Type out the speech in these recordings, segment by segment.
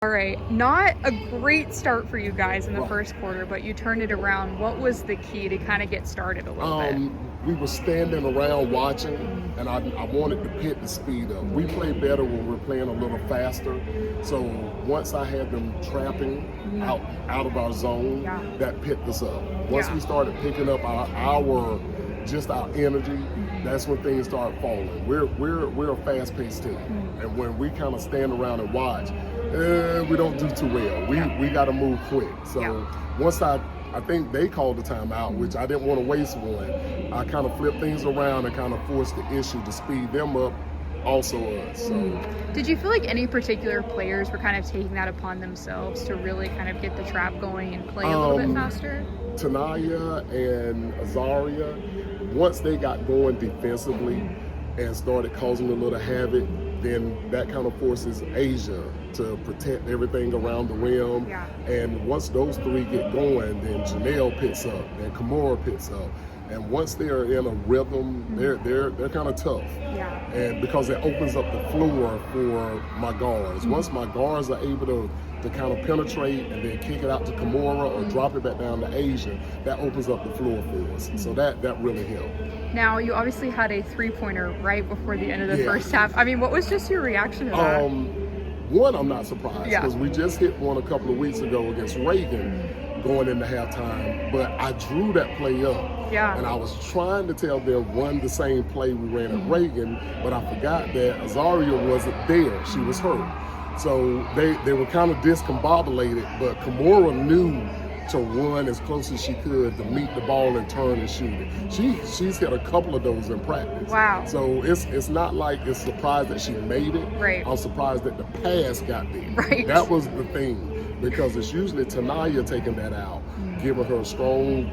All right, not a great start for you guys in the first quarter, but you turned it around. What was the key to kind of get started a little bit? We were standing around watching, and I wanted the pit to speed up. We play better when we're playing a little faster. So once I had them trapping out of our zone, that picked us up. Once we started picking up our energy, that's when things start falling. We're a fast-paced team, and when we kind of stand around and watch, we don't do too well. We got to move quick. So once I think they called the timeout, which I didn't want to waste one. I kind of flipped things around and kind of forced the issue to speed them up, also us. So. Did you feel like any particular players were kind of taking that upon themselves to really kind of get the trap going and play a little bit faster? Tanaya and Azaria, once they got going defensively and started causing a little havoc, then that kind of forces Asia to protect everything around the rim. And once those three get going, then Janelle picks up, and Kimura picks up. And once they're in a rhythm, they're kind of tough. And because it opens up the floor for my guards. Once my guards are able to kind of penetrate and then kick it out to Kimura or drop it back down to Asia, that opens up the floor for us. So that really helped. Now, you obviously had a three-pointer right before the end of the first half. I mean, what was just your reaction to that? One, I'm not surprised because we just hit one a couple of weeks ago against Reagan going into halftime, but I drew that play up. And I was trying to tell them run the same play we ran at Reagan, but I forgot that Azaria wasn't there. She was hurt. So they were kind of discombobulated, but Kimura knew to run as close as she could to meet the ball and turn and shoot it. She's hit a couple of those in practice. Wow. So it's not like it's surprised that she made it. Right. I'm surprised that the pass got there. Right. That was the thing, because it's usually Tanaya taking that out, giving her a strong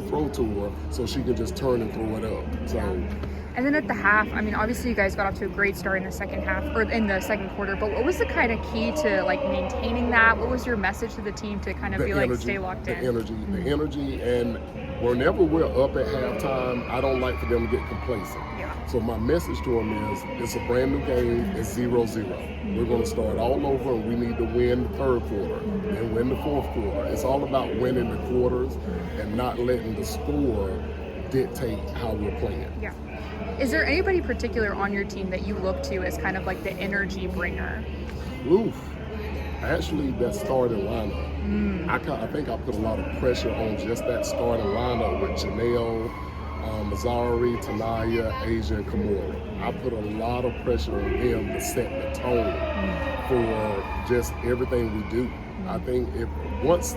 throw to her so she can just turn and throw it up. So. And then at the half, I mean, obviously you guys got off to a great start in the second half, or in the second quarter, but what was the kind of key to like maintaining that? What was your message to the team to kind of stay locked in? The energy, and whenever we're up at halftime, I don't like for them to get complacent. So my message to them is, it's a brand new game, it's 0-0. We're going to start all over, and we need to win the third quarter and win the fourth quarter. It's all about winning the quarters and not letting the score dictate how we're playing. Is there anybody particular on your team that you look to as kind of like the energy bringer? Actually, that starting lineup. I think I put a lot of pressure on just that starting lineup with Janelle, Mazzari, Tanaya, Asia, and Kimura. I put a lot of pressure on them to set the tone for just everything we do. I think once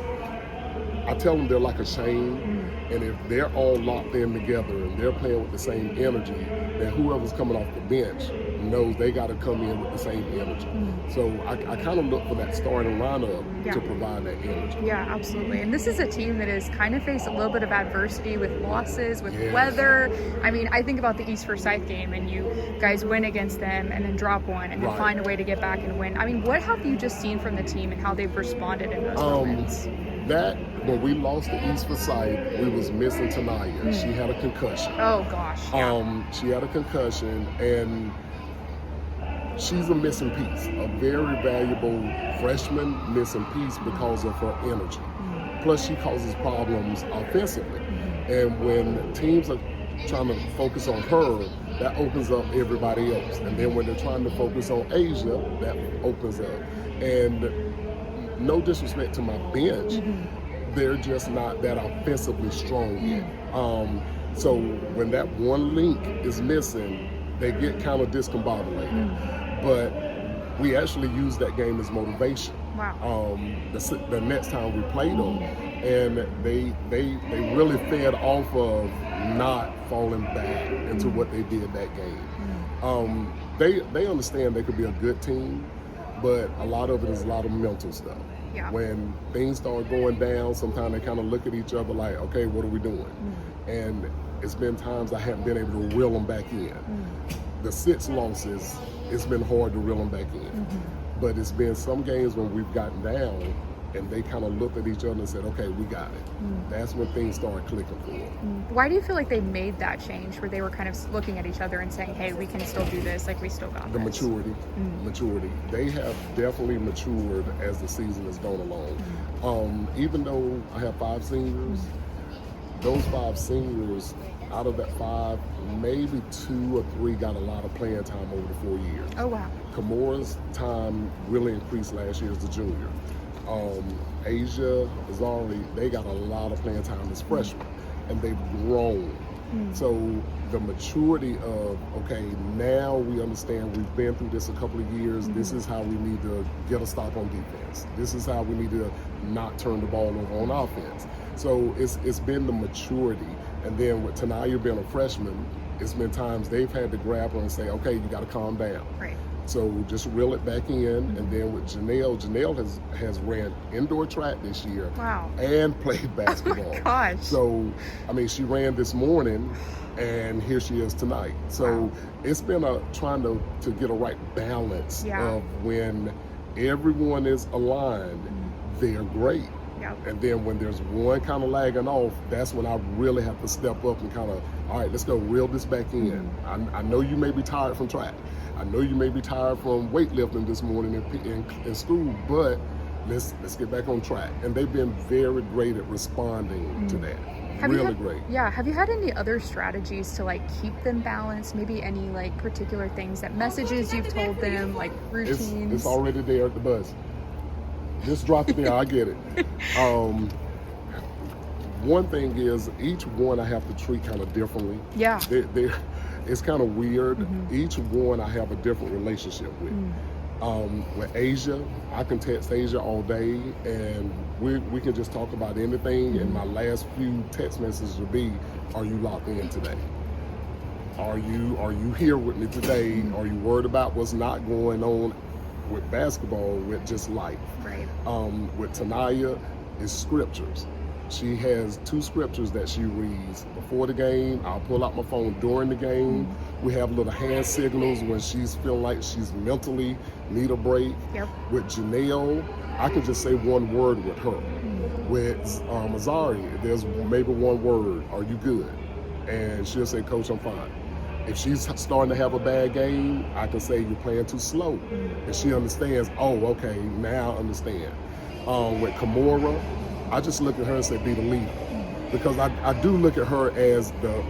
I tell them they're like a chain, and if they're all locked in together and they're playing with the same energy, then whoever's coming off the bench knows they got to come in with the same energy. So I kind of look for that starting lineup to provide that energy. Yeah, absolutely. And this is a team that has kind of faced a little bit of adversity with losses, with weather. I mean, I think about the East Forsyth game, and you guys win against them and then drop one and then find a way to get back and win. I mean, what have you just seen from the team and how they've responded in those moments? That when we lost to East Forsyth, we was missing Tanaya. She had a concussion. Oh gosh. She had a concussion, and she's a missing piece, a very valuable freshman missing piece because of her energy. Plus, she causes problems offensively, and when teams are trying to focus on her, that opens up everybody else. And then when they're trying to focus on Asia, that opens up. And no disrespect to my bench, they're just not that offensively strong yet. So when that one link is missing, they get kind of discombobulated. But we actually use that game as motivation. Wow. The next time we played them, and they really fed off of not falling back into what they did that game. They understand they could be a good team, but a lot of it is a lot of mental stuff. When things start going down, sometimes they kind of look at each other like, okay, what are we doing? And it's been times I haven't been able to reel them back in. The 6 losses, it's been hard to reel them back in. But it's been some games when we've gotten down and they kind of looked at each other and said, okay, we got it. That's when things started clicking for them. Why do you feel like they made that change where they were kind of looking at each other and saying, hey, we can still do this, like we still got The this? maturity. They have definitely matured as the season has gone along. Even though I have 5 seniors, those 5 seniors, out of that 5, maybe 2 or 3 got a lot of playing time over the 4 years. Oh, wow. Kamora's time really increased last year as a junior. Asia is already, they got a lot of playing time as freshmen, and they've grown. So the maturity of, okay, now we understand we've been through this a couple of years. This is how we need to get a stop on defense. This is how we need to not turn the ball over on offense. So it's been the maturity. And then with Tanaya being a freshman, it's been times they've had to grab her and say, okay, you got to calm down. Right. So just reel it back in. And then with Janelle has ran indoor track this year. Wow. And played basketball. Oh my gosh. So, I mean, she ran this morning, and here she is tonight. So it's been trying to get a right balance of when everyone is aligned, they're great. Yep. And then when there's one kind of lagging off, that's when I really have to step up and kind of, all right, let's go reel this back in. I know you may be tired from track. I know you may be tired from weightlifting this morning in school, but let's get back on track. And they've been very great at responding to that. Great. Yeah. Have you had any other strategies to like keep them balanced? Maybe any like particular things, that messages you've told them, like routines? It's already there at the bus. Just drop it there. I get it. One thing is, each one I have to treat kind of differently. Yeah. It's kind of weird. Each one I have a different relationship with. With Asia, I can text Asia all day, and we can just talk about anything. And my last few text messages will be, "Are you locked in today? Are you here with me today? Are you worried about what's not going on with basketball, with just life?" Right. With Tanaya, it's scriptures. She has 2 scriptures that she reads before the game. I'll pull out my phone during the game. We have little hand signals when she's feeling like she's mentally need a break. Yep. With Janelle, I can just say one word with her. With Azari, there's maybe one word, "Are you good?" And she'll say, "Coach, I'm fine." If she's starting to have a bad game, I can say, "You're playing too slow." And she understands, oh, okay, now I understand. With Kamora, I just look at her and say, be the leader. Because I do look at her as the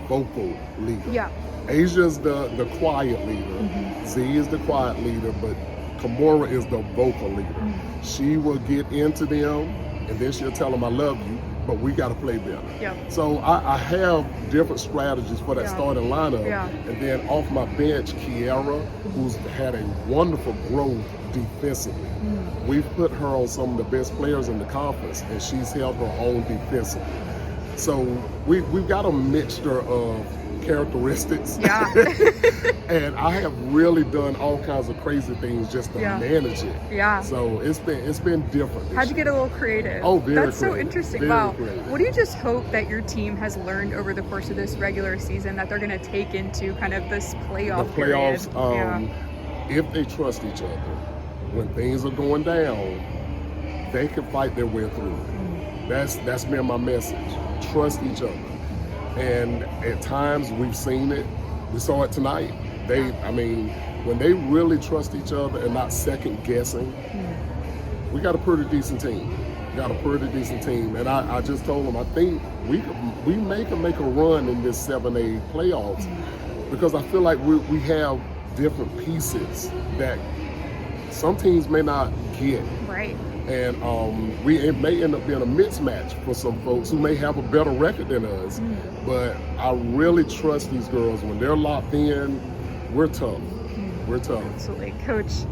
vocal leader. Yeah. Asia's the quiet leader. Z is the quiet leader, but Kamora is the vocal leader. She will get into them, and then she'll tell them, "I love you, but we got to play better." Yep. So I have different strategies for that starting lineup. Yeah. And then off my bench, Kiara, who's had a wonderful growth defensively. We've put her on some of the best players in the conference, and she's held her own defensively. So we've got a mixture of characteristics. Yeah. And I have really done all kinds of crazy things just to manage it. Yeah. So it's been different. How'd you get a little creative? Oh, very That's so creative. interesting. Very Wow. creative. What do you just hope that your team has learned over the course of this regular season that they're going to take into kind of this playoff The playoffs, period? if they trust each other, when things are going down, they can fight their way through it. That's been my message. Trust each other. And at times we've seen it. We saw it tonight. When they really trust each other and not second guessing, we got a pretty decent team. And I just told them, I think we may can make a run in this 7A playoffs because I feel like we have different pieces that some teams may not get. Right. And it may end up being a mismatch for some folks who may have a better record than us. But I really trust these girls. When they're locked in, we're tough. We're tough. Absolutely. Coach,